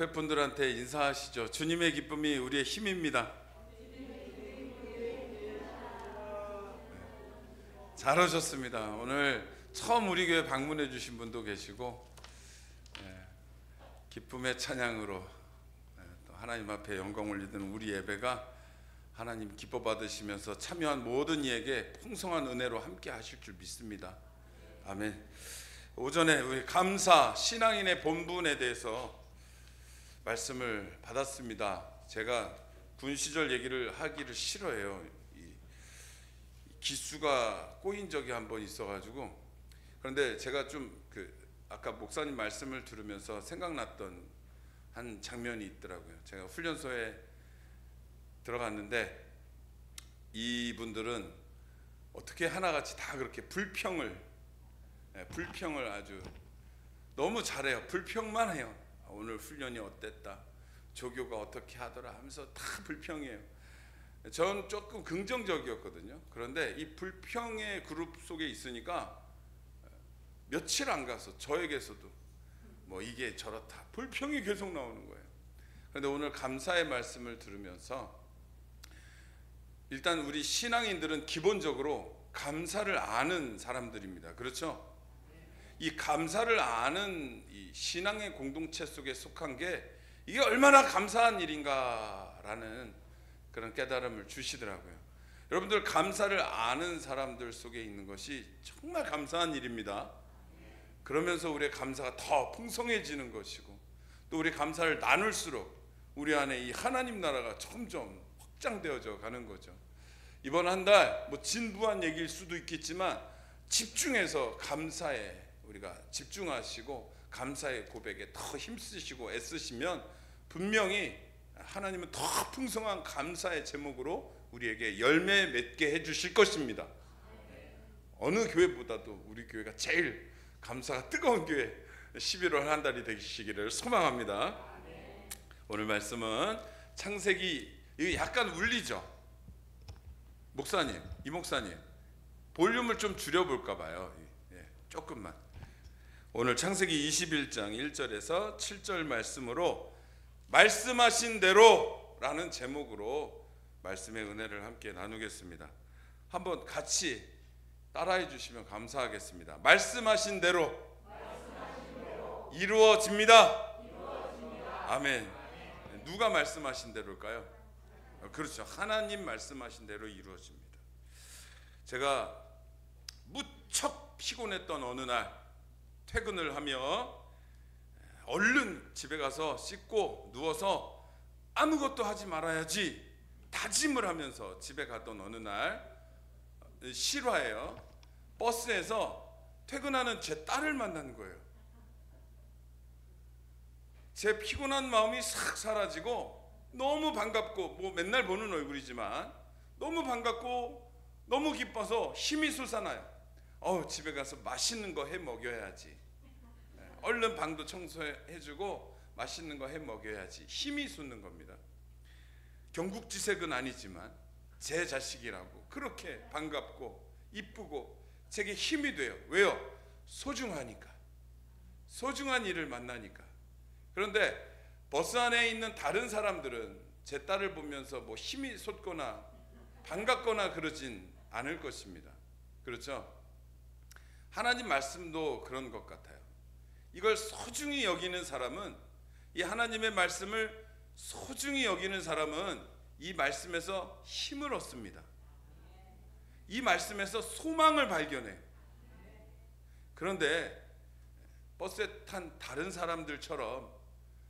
옆에 분들한테 인사하시죠. 주님의 기쁨이 우리의 힘입니다. 잘하셨습니다. 오늘 처음 우리 교회 방문해 주신 분도 계시고, 기쁨의 찬양으로 또 하나님 앞에 영광 올리는 우리 예배가 하나님 기뻐 받으시면서 참여한 모든 이에게 풍성한 은혜로 함께 하실 줄 믿습니다. 아멘. 오전에 우리 감사 신앙인의 본분에 대해서 말씀을 받았습니다. 제가 군 시절 얘기를 하기를 싫어해요. 이 기수가 꼬인 적이 한번 있어가지고. 그런데 제가 좀 아까 목사님 말씀을 들으면서 생각났던 한 장면이 있더라고요. 제가 훈련소에 들어갔는데 이분들은 어떻게 하나같이 다 그렇게 불평을 아주 너무 잘해요. 불평만 해요. 오늘 훈련이 어땠다, 조교가 어떻게 하더라 하면서 다 불평이에요. 전 조금 긍정적이었거든요. 그런데 이 불평의 그룹 속에 있으니까 며칠 안 가서 저에게서도 뭐 이게 저렇다 불평이 계속 나오는 거예요. 그런데 오늘 감사의 말씀을 들으면서 일단 우리 신앙인들은 기본적으로 감사를 아는 사람들입니다. 그렇죠? 이 감사를 아는 이 신앙의 공동체 속에 속한 게 이게 얼마나 감사한 일인가라는 그런 깨달음을 주시더라고요. 여러분들 감사를 아는 사람들 속에 있는 것이 정말 감사한 일입니다. 그러면서 우리의 감사가 더 풍성해지는 것이고, 또 우리 감사를 나눌수록 우리 안에 이 하나님 나라가 점점 확장되어져 가는 거죠. 이번 한 달 뭐 진부한 얘기일 수도 있겠지만 집중해서 감사에 우리가 집중하시고 감사의 고백에 더 힘쓰시고 애쓰시면 분명히 하나님은 더 풍성한 감사의 제목으로 우리에게 열매 맺게 해주실 것입니다. 어느 교회보다도 우리 교회가 제일 감사가 뜨거운 교회 11월 한 달이 되시기를 소망합니다. 오늘 말씀은 창세기, 이거 약간 울리죠? 목사님, 이 목사님 볼륨을 좀 줄여볼까 봐요. 조금만. 오늘 창세기 21장 1절에서 7절 말씀으로 말씀하신 대로 라는 제목으로 말씀의 은혜를 함께 나누겠습니다. 한번 같이 따라해 주시면 감사하겠습니다. 말씀하신 대로 이루어집니다. 아멘. 누가 말씀하신 대로일까요? 그렇죠. 하나님 말씀하신 대로 이루어집니다. 제가 무척 피곤했던 어느 날 퇴근을 하며 얼른 집에 가서 씻고 누워서 아무것도 하지 말아야지 다짐을 하면서 집에 갔던 어느 날 실화예요. 버스에서 퇴근하는 제 딸을 만난 거예요. 제 피곤한 마음이 싹 사라지고 너무 반갑고, 뭐 맨날 보는 얼굴이지만 너무 반갑고 너무 기뻐서 힘이 솟아나요. 집에 가서 맛있는 거 해 먹여야지. 얼른 방도 청소해주고 맛있는 거 해 먹여야지. 힘이 솟는 겁니다. 경국지색은 아니지만 제 자식이라고 그렇게 반갑고 이쁘고 제게 힘이 돼요. 왜요? 소중하니까. 소중한 일을 만나니까. 그런데 버스 안에 있는 다른 사람들은 제 딸을 보면서 뭐 힘이 솟거나 반갑거나 그러진 않을 것입니다. 그렇죠? 하나님 말씀도 그런 것 같아요. 이걸 소중히 여기는 사람은, 이 하나님의 말씀을 소중히 여기는 사람은 이 말씀에서 힘을 얻습니다. 이 말씀에서 소망을 발견해요. 그런데 버스에 탄 다른 사람들처럼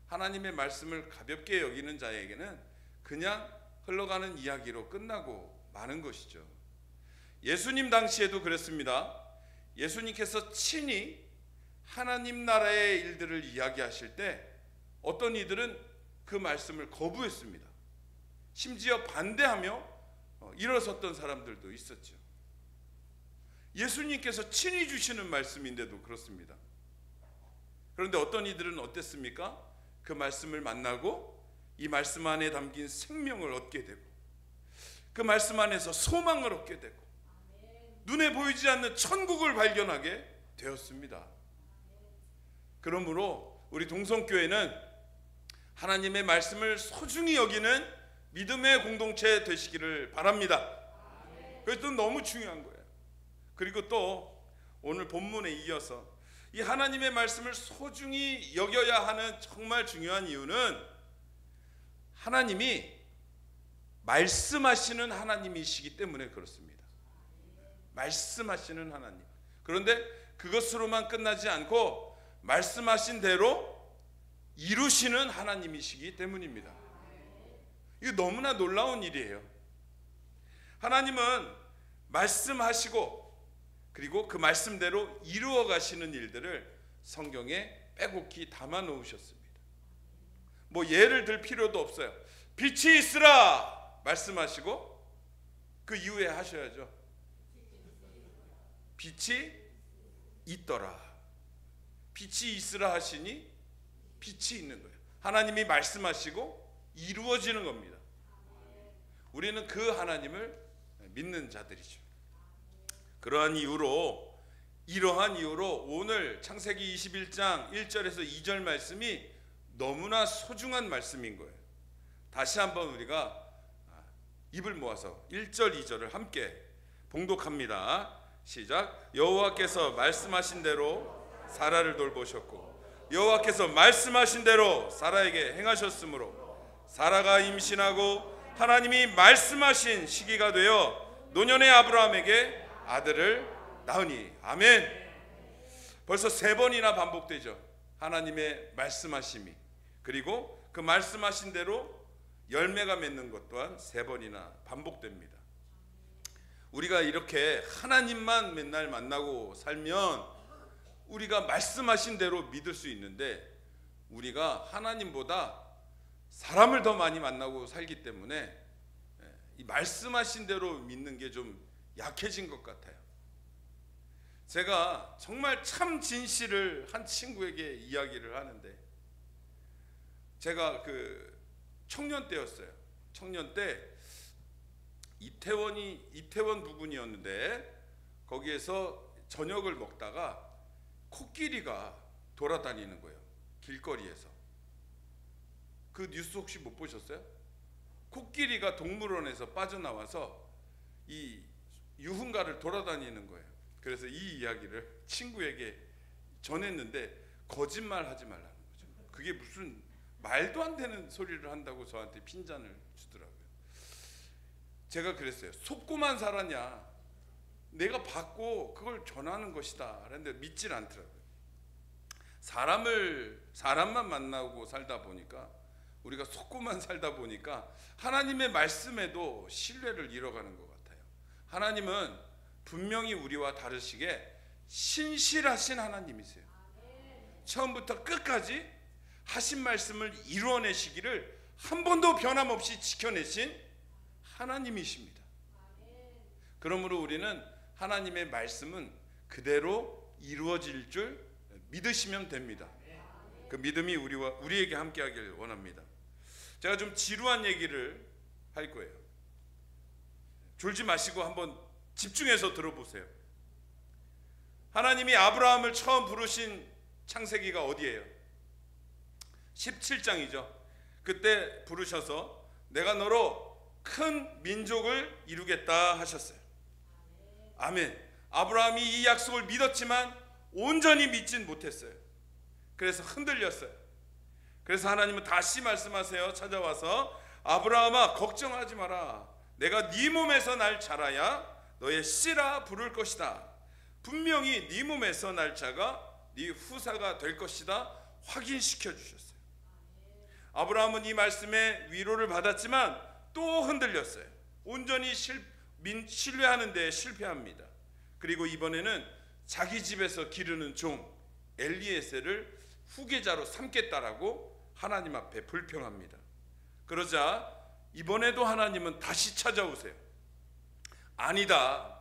하나님의 말씀을 가볍게 여기는 자에게는 그냥 흘러가는 이야기로 끝나고 마는 것이죠. 예수님 당시에도 그랬습니다. 예수님께서 친히 하나님 나라의 일들을 이야기하실 때 어떤 이들은 그 말씀을 거부했습니다. 심지어 반대하며 일어섰던 사람들도 있었죠. 예수님께서 친히 주시는 말씀인데도 그렇습니다. 그런데 어떤 이들은 어땠습니까? 그 말씀을 만나고 이 말씀 안에 담긴 생명을 얻게 되고 그 말씀 안에서 소망을 얻게 되고 눈에 보이지 않는 천국을 발견하게 되었습니다. 그러므로 우리 동성교회는 하나님의 말씀을 소중히 여기는 믿음의 공동체 되시기를 바랍니다. 그것도 너무 중요한 거예요. 그리고 또 오늘 본문에 이어서 이 하나님의 말씀을 소중히 여겨야 하는 정말 중요한 이유는 하나님이 말씀하시는 하나님이시기 때문에 그렇습니다. 말씀하시는 하나님. 그런데 그것으로만 끝나지 않고 말씀하신 대로 이루시는 하나님이시기 때문입니다. 이거 너무나 놀라운 일이에요. 하나님은 말씀하시고 그리고 그 말씀대로 이루어 가시는 일들을 성경에 빼곡히 담아 놓으셨습니다. 뭐 예를 들 필요도 없어요. 빛이 있으라 말씀하시고 그 이후에 하셔야죠. 빛이 있더라. 빛이 있으라 하시니 빛이 있는 거예요. 하나님이 말씀하시고 이루어지는 겁니다. 우리는 그 하나님을 믿는 자들이죠. 이러한 이유로 오늘 창세기 21장 1절에서 2절 말씀이 너무나 소중한 말씀인 거예요. 다시 한번 우리가 입을 모아서 1절 2절을 함께 봉독합니다. 시작. 여호와께서 말씀하신 대로 사라를 돌보셨고 여호와께서 말씀하신 대로 사라에게 행하셨으므로 사라가 임신하고 하나님이 말씀하신 시기가 되어 노년의 아브라함에게 아들을 낳으니. 아멘. 벌써 3번이나 반복되죠. 하나님의 말씀하심이. 그리고 그 말씀하신 대로 열매가 맺는 것 또한 3번이나 반복됩니다. 우리가 이렇게 하나님만 맨날 만나고 살면 우리가 말씀하신 대로 믿을 수 있는데 우리가 하나님보다 사람을 더 많이 만나고 살기 때문에 이 말씀하신 대로 믿는 게 좀 약해진 것 같아요. 제가 정말 참 진실을 한 친구에게 이야기를 하는데 제가 그 청년 때였어요. 청년 때 이태원 부근이었는데 거기에서 저녁을 먹다가 코끼리가 돌아다니는 거예요. 길거리에서. 그 뉴스 혹시 못 보셨어요? 코끼리가 동물원에서 빠져나와서 이 유흥가를 돌아다니는 거예요. 그래서 이 이야기를 친구에게 전했는데 거짓말 하지 말라는 거죠. 그게 무슨 말도 안 되는 소리를 한다고 저한테 핀잔을 주더라고요. 제가 그랬어요. 속고만 살았냐? 내가 받고 그걸 전하는 것이다. 그런데 믿질 않더라고요. 사람만 만나고 살다 보니까 우리가 속고만 살다 보니까 하나님의 말씀에도 신뢰를 잃어가는 것 같아요. 하나님은 분명히 우리와 다르시게 신실하신 하나님이세요. 처음부터 끝까지 하신 말씀을 이루어내시기를 한 번도 변함없이 지켜내신 하나님이십니다. 그러므로 우리는 하나님의 말씀은 그대로 이루어질 줄 믿으시면 됩니다. 그 믿음이 우리에게 함께하길 원합니다. 제가 좀 지루한 얘기를 할 거예요. 졸지 마시고 한번 집중해서 들어보세요. 하나님이 아브라함을 처음 부르신 창세기가 어디예요? 17장이죠. 그때 부르셔서 내가 너로 큰 민족을 이루겠다 하셨어요. 아멘. 아브라함이 이 약속을 믿었지만 온전히 믿진 못했어요. 그래서 흔들렸어요. 그래서 하나님은 다시 말씀하세요. 찾아와서 아브라함아 걱정하지 마라. 내가 네 몸에서 날 자라야 너의 씨라 부를 것이다. 분명히 네 몸에서 날 자가 네 후사가 될 것이다. 확인시켜 주셨어요. 아브라함은 이 말씀에 위로를 받았지만 또 흔들렸어요. 온전히 신뢰하는 데 실패합니다. 그리고 이번에는 자기 집에서 기르는 종 엘리에셀을 후계자로 삼겠다라고 하나님 앞에 불평합니다. 그러자 이번에도 하나님은 다시 찾아오세요. 아니다.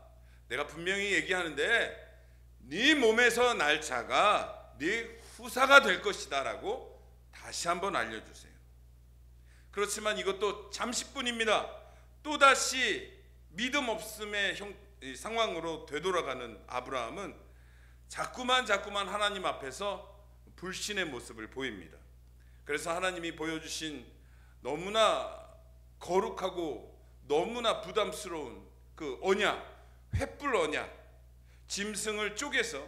내가 분명히 얘기하는데 네 몸에서 날 자가 네 후사가 될 것이다 라고 다시 한번 알려주세요. 그렇지만 이것도 잠시뿐입니다. 또다시 믿음 없음의 상황으로 되돌아가는 아브라함은 자꾸만 하나님 앞에서 불신의 모습을 보입니다. 그래서 하나님이 보여주신 너무나 거룩하고 너무나 부담스러운 그 언약, 횃불 언약, 짐승을 쪼개서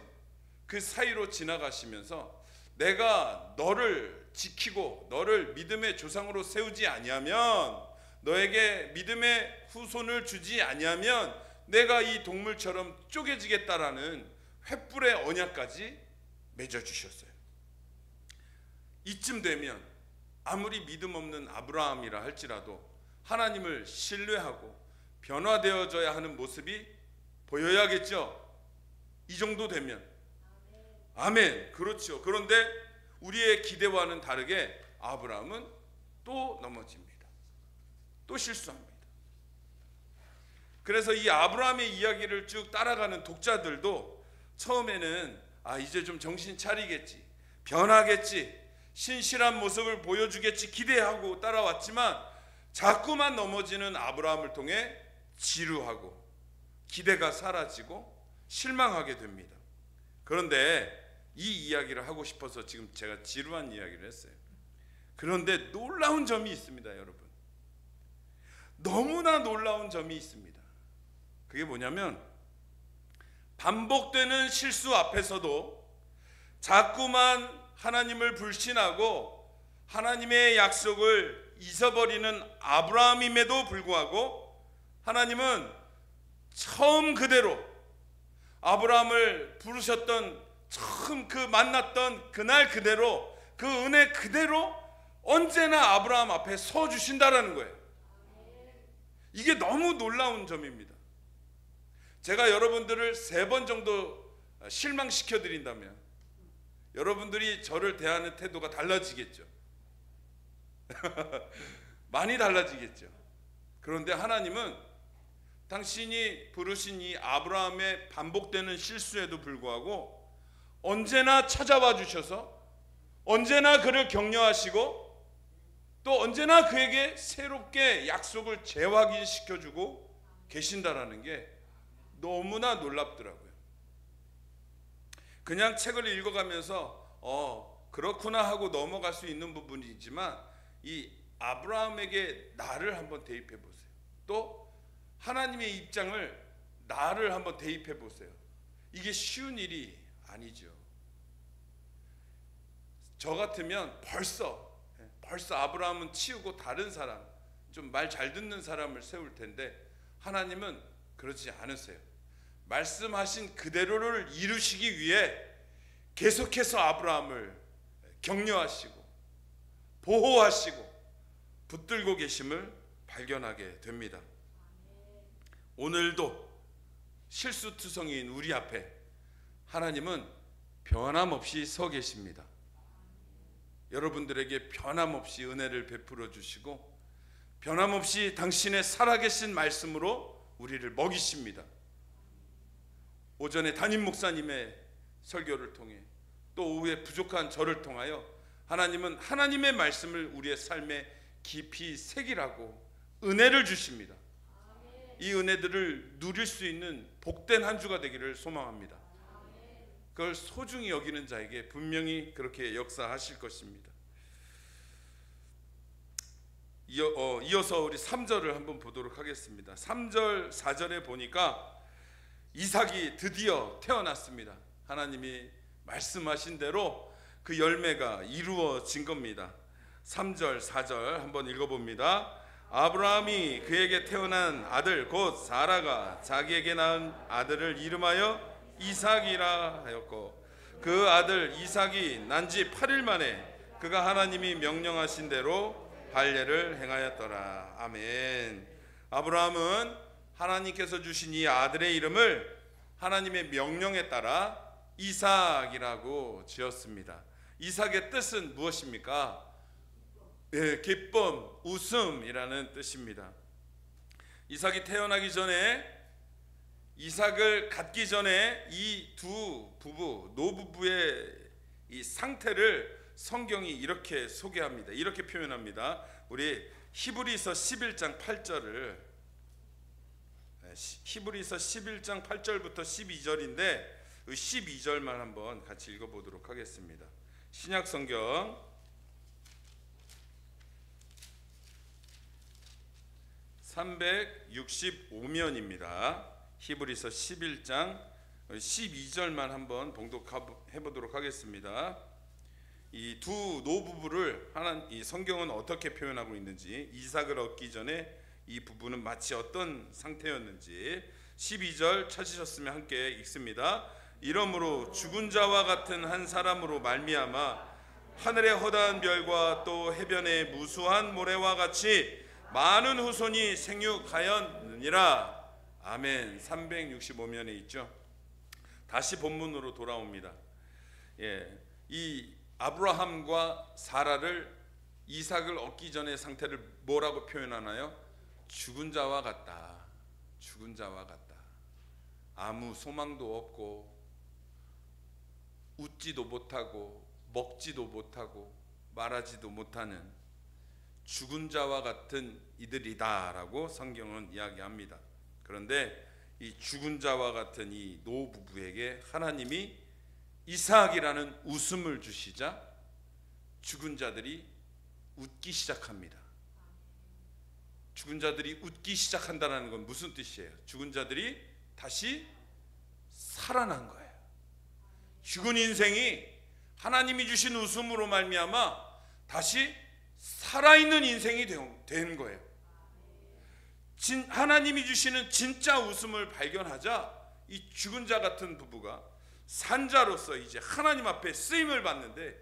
그 사이로 지나가시면서 내가 너를 지키고 너를 믿음의 조상으로 세우지 아니하면, 너에게 믿음의 후손을 주지 아니하면 내가 이 동물처럼 쪼개지겠다라는 횃불의 언약까지 맺어주셨어요. 이쯤 되면 아무리 믿음 없는 아브라함이라 할지라도 하나님을 신뢰하고 변화되어져야 하는 모습이 보여야겠죠. 이 정도 되면. 아멘. 그렇죠. 그런데 우리의 기대와는 다르게 아브라함은 또 넘어집니다. 또 실수합니다. 그래서 이 아브라함의 이야기를 쭉 따라가는 독자들도 처음에는 이제 좀 정신 차리겠지, 변하겠지, 신실한 모습을 보여주겠지 기대하고 따라왔지만 자꾸만 넘어지는 아브라함을 통해 지루하고 기대가 사라지고 실망하게 됩니다. 그런데 이 이야기를 하고 싶어서 지금 제가 지루한 이야기를 했어요. 그런데 놀라운 점이 있습니다, 여러분. 너무나 놀라운 점이 있습니다. 그게 뭐냐면 반복되는 실수 앞에서도 자꾸만 하나님을 불신하고 하나님의 약속을 잊어버리는 아브라함임에도 불구하고 하나님은 처음 그대로 아브라함을 부르셨던 처음 그 만났던 그날 그대로 그 은혜 그대로 언제나 아브라함 앞에 서 주신다라는 거예요. 이게 너무 놀라운 점입니다. 제가 여러분들을 3번 정도 실망시켜 드린다면 여러분들이 저를 대하는 태도가 달라지겠죠. 많이 달라지겠죠. 그런데 하나님은 당신이 부르신 이 아브라함의 반복되는 실수에도 불구하고 언제나 찾아와 주셔서 언제나 그를 격려하시고 또 언제나 그에게 새롭게 약속을 재확인시켜주고 계신다라는 게 너무나 놀랍더라고요. 그냥 책을 읽어가면서 그렇구나 하고 넘어갈 수 있는 부분이지만 이 아브라함에게 나를 한번 대입해 보세요. 또 하나님의 입장을 나를 한번 대입해 보세요. 이게 쉬운 일이 아니죠. 저 같으면 벌써 아브라함은 치우고 다른 사람, 좀 말 잘 듣는 사람을 세울 텐데 하나님은 그러지 않으세요. 말씀하신 그대로를 이루시기 위해 계속해서 아브라함을 격려하시고 보호하시고 붙들고 계심을 발견하게 됩니다. 오늘도 실수투성이인 우리 앞에 하나님은 변함없이 서 계십니다. 여러분들에게 변함없이 은혜를 베풀어 주시고 변함없이 당신의 살아계신 말씀으로 우리를 먹이십니다. 오전에 담임 목사님의 설교를 통해 또 오후에 부족한 저를 통하여 하나님은 하나님의 말씀을 우리의 삶에 깊이 새기라고 은혜를 주십니다. 이 은혜들을 누릴 수 있는 복된 한 주가 되기를 소망합니다. 그걸 소중히 여기는 자에게 분명히 그렇게 역사하실 것입니다. 이어서 우리 3절을 한번 보도록 하겠습니다. 3절 4절에 보니까 이삭이 드디어 태어났습니다. 하나님이 말씀하신 대로 그 열매가 이루어진 겁니다. 3절 4절 한번 읽어봅니다. 아브라함이 그에게 태어난 아들 곧 사라가 자기에게 낳은 아들을 이름하여 이삭이라 하였고 그 아들 이삭이 난 지 8일 만에 그가 하나님이 명령하신 대로 할례를 행하였더라. 아멘. 아브라함은 하나님께서 주신 이 아들의 이름을 하나님의 명령에 따라 이삭이라고 지었습니다. 이삭의 뜻은 무엇입니까? 기쁨, 웃음이라는 뜻입니다. 이삭이 태어나기 전에, 이삭을 갖기 전에 이 두 부부, 노부부의 이 상태를 성경이 이렇게 소개합니다. 이렇게 표현합니다. 우리 히브리서 11장 8절을, 히브리서 11장 8절부터 12절인데 12절만 한번 같이 읽어보도록 하겠습니다. 신약 성경 365면입니다. 히브리서 11장 12절만 한번 봉독해 보도록 하겠습니다. 이 두 노부부를 이 성경은 어떻게 표현하고 있는지, 이삭을 얻기 전에 이 부부는 마치 어떤 상태였는지 12절 찾으셨으면 함께 읽습니다. 이러므로 죽은 자와 같은 한 사람으로 말미암아 하늘의 허다한 별과 또 해변의 무수한 모래와 같이 많은 후손이 생육하였느니라. 아멘. 365면에 있죠. 다시 본문으로 돌아옵니다. 이 아브라함과 사라를 이삭을 얻기 전의 상태를 뭐라고 표현하나요? 죽은 자와 같다. 죽은 자와 같다. 아무 소망도 없고 웃지도 못하고 먹지도 못하고 말하지도 못하는 죽은 자와 같은 이들이다라고 성경은 이야기합니다. 그런데 이 죽은 자와 같은 이 노부부에게 하나님이 이삭이라는 웃음을 주시자 죽은 자들이 웃기 시작합니다. 죽은 자들이 웃기 시작한다는 건 무슨 뜻이에요? 죽은 자들이 다시 살아난 거예요. 죽은 인생이 하나님이 주신 웃음으로 말미암아 다시 살아있는 인생이 된 거예요. 하나님이 주시는 진짜 웃음을 발견하자 이 죽은 자 같은 부부가 산자로서 이제 하나님 앞에 쓰임을 받는데,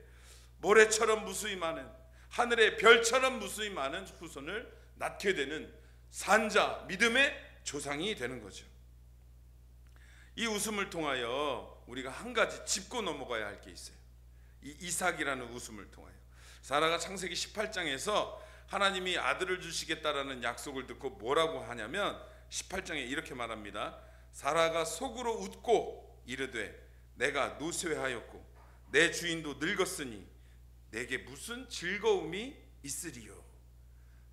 모래처럼 무수히 많은, 하늘의 별처럼 무수히 많은 후손을 낳게 되는 산자, 믿음의 조상이 되는 거죠. 이 웃음을 통하여 우리가 한 가지 짚고 넘어가야 할 게 있어요. 이 이삭이라는 웃음을 통하여 사라가 창세기 18장에서 하나님이 아들을 주시겠다라는 약속을 듣고 뭐라고 하냐면 18장에 이렇게 말합니다. 사라가 속으로 웃고 이르되 내가 노쇠하였고 내 주인도 늙었으니 내게 무슨 즐거움이 있으리요.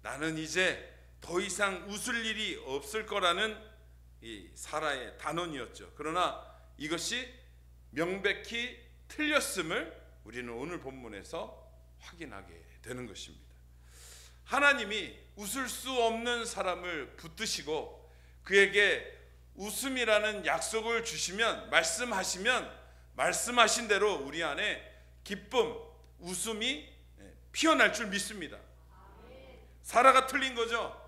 나는 이제 더 이상 웃을 일이 없을 거라는 이 사라의 단언이었죠. 그러나 이것이 명백히 틀렸음을 우리는 오늘 본문에서 확인하게 되는 것입니다. 하나님이 웃을 수 없는 사람을 붙드시고 그에게 웃음이라는 약속을 주시면, 말씀하신 대로 우리 안에 기쁨, 웃음이 피어날 줄 믿습니다. 사라가 틀린 거죠.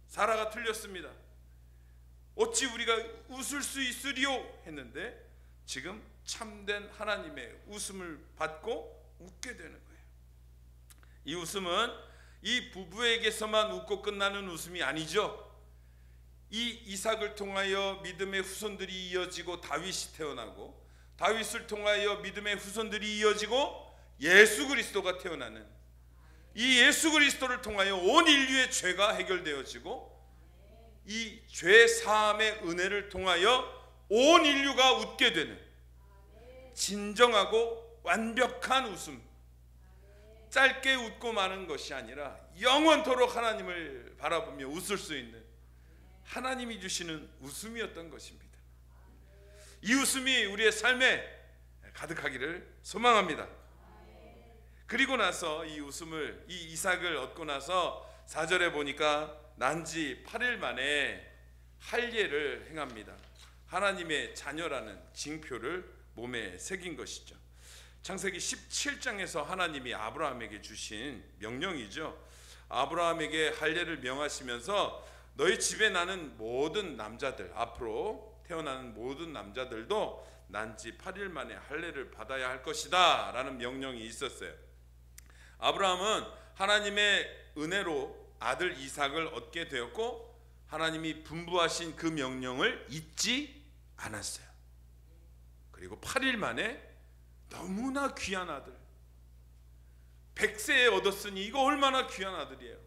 사라가 틀렸습니다. 어찌 우리가 웃을 수 있으리요 했는데 지금 참된 하나님의 웃음을 받고 웃게 되는 거예요. 이 웃음은 이 부부에게서만 웃고 끝나는 웃음이 아니죠. 이 이삭을 통하여 믿음의 후손들이 이어지고 다윗이 태어나고, 다윗을 통하여 믿음의 후손들이 이어지고 예수 그리스도가 태어나는, 이 예수 그리스도를 통하여 온 인류의 죄가 해결되어지고 이 죄 사함의 은혜를 통하여 온 인류가 웃게 되는 진정하고 완벽한 웃음, 짧게 웃고 마는 것이 아니라 영원토록 하나님을 바라보며 웃을 수 있는 하나님이 주시는 웃음이었던 것입니다. 이 웃음이 우리의 삶에 가득하기를 소망합니다. 그리고 나서 이 웃음을, 이 이삭을 얻고 나서 4절에 보니까 난지 8일 만에 할례를 행합니다. 하나님의 자녀라는 징표를 몸에 새긴 것이죠. 창세기 17장에서 하나님이 아브라함에게 주신 명령이죠. 아브라함에게 할례를 명하시면서 너희 집에 나는 모든 남자들, 앞으로 태어나는 모든 남자들도 난지 8일 만에 할례를 받아야 할 것이다 라는 명령이 있었어요. 아브라함은 하나님의 은혜로 아들 이삭을 얻게 되었고 하나님이 분부하신 그 명령을 잊지 않았어요. 그리고 8일 만에 너무나 귀한 아들, 100세에 얻었으니 이거 얼마나 귀한 아들이에요.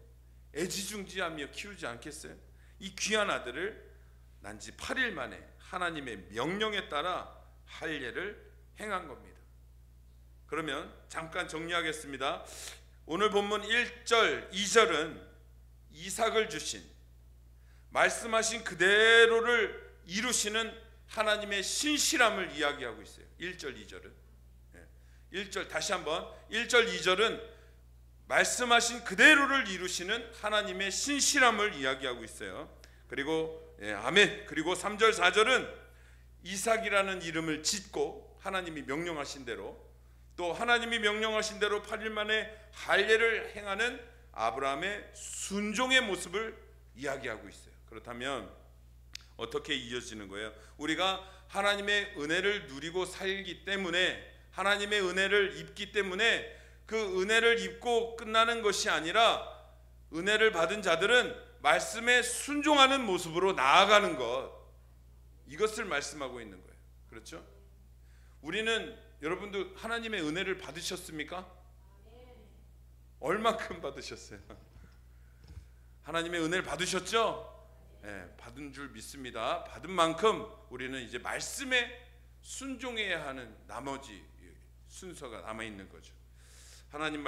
애지중지하며 키우지 않겠어요? 이 귀한 아들을 난지 8일 만에 하나님의 명령에 따라 할례를 행한 겁니다. 그러면 잠깐 정리하겠습니다. 오늘 본문 1절, 2절은 이삭을 주신, 말씀하신 그대로를 이루시는 하나님의 신실함을 이야기하고 있어요. 1절, 2절은. 1절 다시 한번, 1절, 2절은 말씀하신 그대로를 이루시는 하나님의 신실함을 이야기하고 있어요. 그리고 아멘. 그리고 3절 4절은 이삭이라는 이름을 짓고 하나님이 명령하신 대로, 또 하나님이 명령하신 대로 8일 만에 할례를 행하는 아브라함의 순종의 모습을 이야기하고 있어요. 그렇다면 어떻게 이어지는 거예요? 우리가 하나님의 은혜를 누리고 살기 때문에, 하나님의 은혜를 입기 때문에 그 은혜를 입고 끝나는 것이 아니라, 은혜를 받은 자들은 말씀에 순종하는 모습으로 나아가는 것, 이것을 말씀하고 있는 거예요. 그렇죠? 우리는, 여러분도 하나님의 은혜를 받으셨습니까? 얼마큼 받으셨어요? 하나님의 은혜를 받으셨죠? 네, 받은 줄 믿습니다. 받은 만큼 우리는 이제 말씀에 순종해야 하는 나머지 순서가 남아있는 거죠. 하나님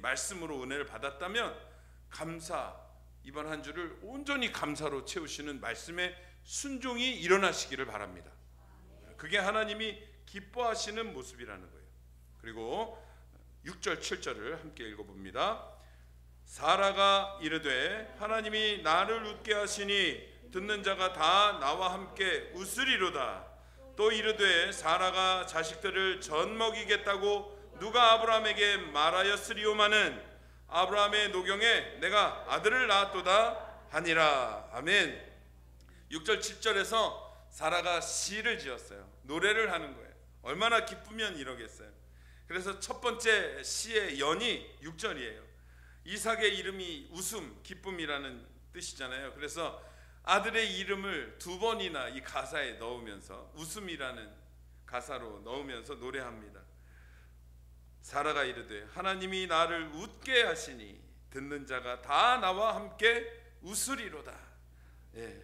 말씀으로 은혜를 받았다면 감사, 이번 한 주를 온전히 감사로 채우시는 말씀에 순종이 일어나시기를 바랍니다. 그게 하나님이 기뻐하시는 모습이라는 거예요. 그리고 6절 7절을 함께 읽어봅니다. 사라가 이르되 하나님이 나를 웃게 하시니 듣는 자가 다 나와 함께 웃으리로다. 또 이르되 사라가 자식들을 젖 먹이겠다고 누가 아브라함에게 말하였으리오마는 아브라함의 노경에 내가 아들을 낳았도다 하니라. 아멘. 6절 7절에서 사라가 시를 지었어요. 노래를 하는 거예요. 얼마나 기쁘면 이러겠어요. 그래서 첫 번째 시의 연이 6절이에요. 이삭의 이름이 웃음, 기쁨이라는 뜻이잖아요. 그래서 아들의 이름을 두 번이나 이 가사에 넣으면서 웃음이라는 가사로 넣으면서 노래합니다. 사라가 이르되 하나님이 나를 웃게 하시니 듣는 자가 다 나와 함께 웃으리로다.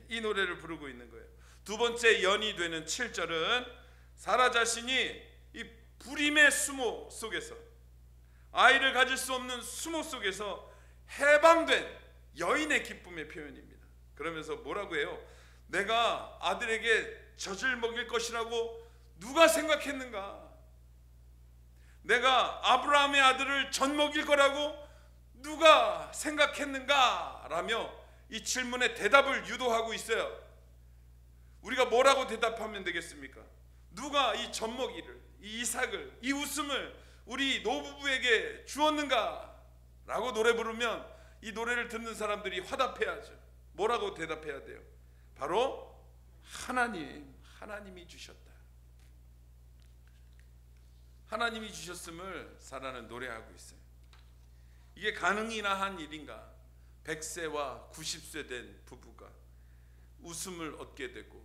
이 노래를 부르고 있는 거예요. 두 번째 연이 되는 7절은 사라 자신이 이 불임의 수모 속에서, 아이를 가질 수 없는 수모 속에서 해방된 여인의 기쁨의 표현입니다. 그러면서 뭐라고 해요? 내가 아들에게 젖을 먹일 것이라고 누가 생각했는가? 내가 아브라함의 아들을 젖 먹일 거라고 누가 생각했는가? 라며 이 질문에 대답을 유도하고 있어요. 우리가 뭐라고 대답하면 되겠습니까? 누가 이 젖 먹이를, 이 이삭을, 이 웃음을 우리 노부부에게 주었는가? 라고 노래 부르면 이 노래를 듣는 사람들이 화답해야죠. 뭐라고 대답해야 돼요? 바로 하나님이 주셨다. 하나님이 주셨음을 사라는 노래하고 있어요. 이게 가능이나 한 일인가? 100세와 90세 된 부부가 웃음을 얻게 되고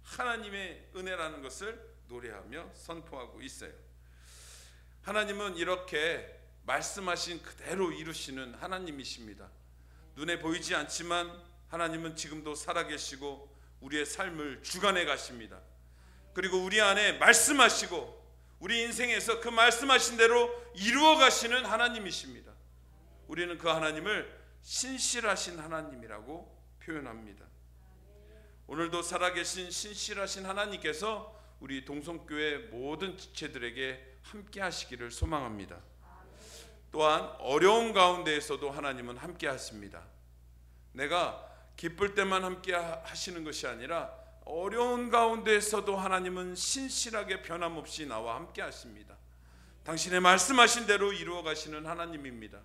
하나님의 은혜라는 것을 노래하며 선포하고 있어요. 하나님은 이렇게 말씀하신 그대로 이루시는 하나님이십니다. 눈에 보이지 않지만 하나님은 지금도 살아계시고 우리의 삶을 주관해 가십니다. 그리고 우리 안에 말씀하시고 우리 인생에서 그 말씀하신 대로 이루어 가시는 하나님이십니다. 우리는 그 하나님을 신실하신 하나님이라고 표현합니다. 오늘도 살아계신 신실하신 하나님께서 우리 동성교회 모든 지체들에게 함께 하시기를 소망합니다. 또한 어려움 가운데에서도 하나님은 함께 하십니다. 내가 기쁠 때만 함께 하시는 것이 아니라 어려운 가운데에서도 하나님은 신실하게 변함없이 나와 함께 하십니다. 당신의 말씀하신 대로 이루어 가시는 하나님입니다.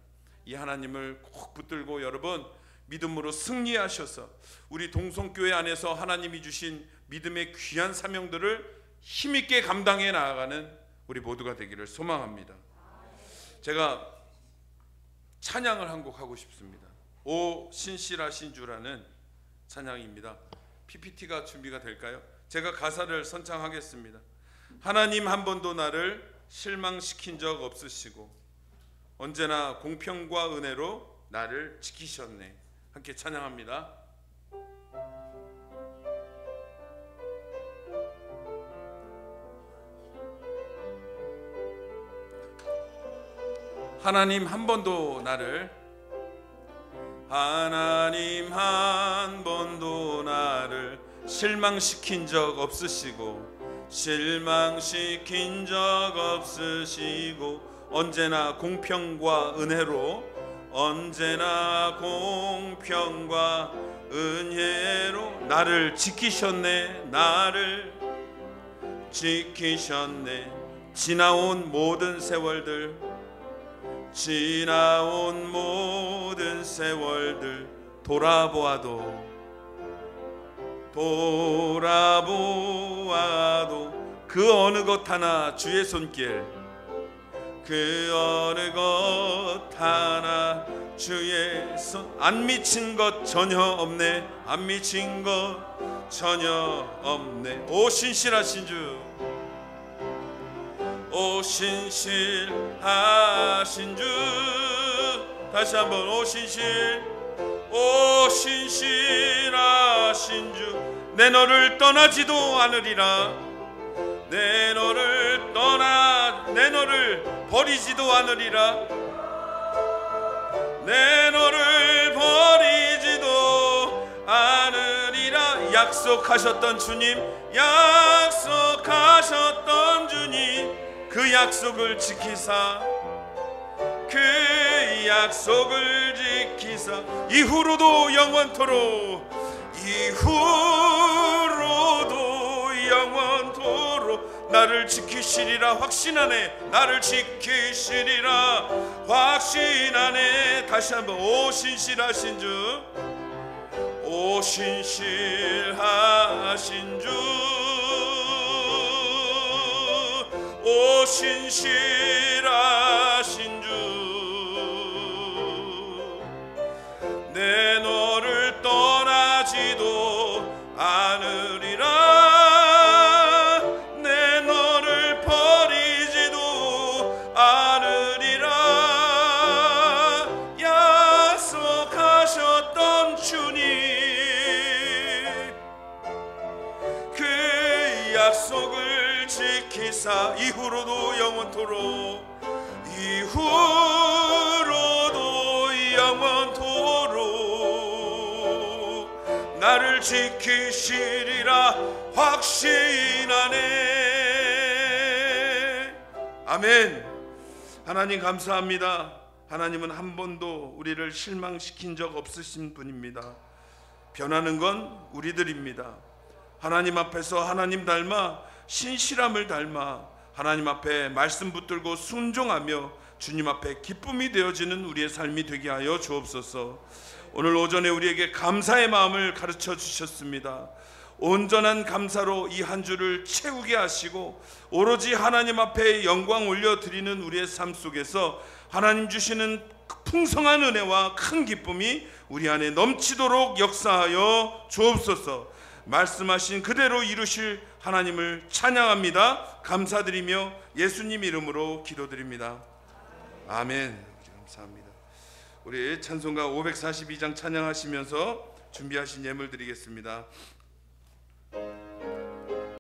이 하나님을 꼭 붙들고 여러분 믿음으로 승리하셔서 우리 동성교회 안에서 하나님이 주신 믿음의 귀한 사명들을 힘있게 감당해 나아가는 우리 모두가 되기를 소망합니다. 제가 찬양을 한 곡 하고 싶습니다. 오 신실하신 주라는 찬양입니다. PPT가 준비가 될까요? 제가 가사를 선창하겠습니다. 하나님 한 번도 나를 실망시킨 적 없으시고 언제나 공평과 은혜로 나를 지키셨네. 함께 찬양합니다. 하나님 한 번도 나를 실망시킨 적 없으시고 언제나 공평과 은혜로, 언제나 공평과 은혜로 나를 지키셨네. 나를 지키셨네. 지나온 모든 세월들, 지나온 모든 세월들 돌아보아도 그 어느 것 하나 주의 손길, 그 어느 것 하나 주의 손. 안 미친 것 전혀 없네. 안 미친 것 전혀 없네. 오 신실하신 주, 오 신실하신 주. 다시 한번 오 신실하신 주. 내 너를 떠나지도 않으리라. 내 너를 버리지도 않으리라. 내 너를 버리지도 않으리라. 약속하셨던 주님, 약속하셨던 주님, 그 약속을 지키사, 그 약속을 지키사 이후로도 영원토록, 이후로도 영원토록 나를 지키시리라 확신하네. 나를 지키시리라 확신하네. 다시 한번 오 신실하신 주, 오 신실하신 주, 오 신실하신 주. 내 너를 떠나지도 않으리라. 내 너를 버리지도 않으리라. 약속하셨던 주님, 그 약속을 지키사 이후로도 영원토록, 이후로도 영원토록 나를 지키시리라 확신하네. 아멘. 하나님 감사합니다. 하나님은 한 번도 우리를 실망시킨 적 없으신 분입니다. 변하는 건 우리들입니다. 하나님 앞에서 하나님 닮아, 신실함을 닮아 하나님 앞에 말씀 붙들고 순종하며 주님 앞에 기쁨이 되어지는 우리의 삶이 되게 하여 주옵소서. 오늘 오전에 우리에게 감사의 마음을 가르쳐 주셨습니다. 온전한 감사로 이 한 주를 채우게 하시고 오로지 하나님 앞에 영광 올려드리는 우리의 삶 속에서 하나님 주시는 풍성한 은혜와 큰 기쁨이 우리 안에 넘치도록 역사하여 주옵소서. 말씀하신 그대로 이루실 하나님을 찬양합니다. 감사드리며 예수님 이름으로 기도드립니다. 아멘. 감사합니다. 우리 찬송가 542장 찬양하시면서 준비하신 예물 드리겠습니다.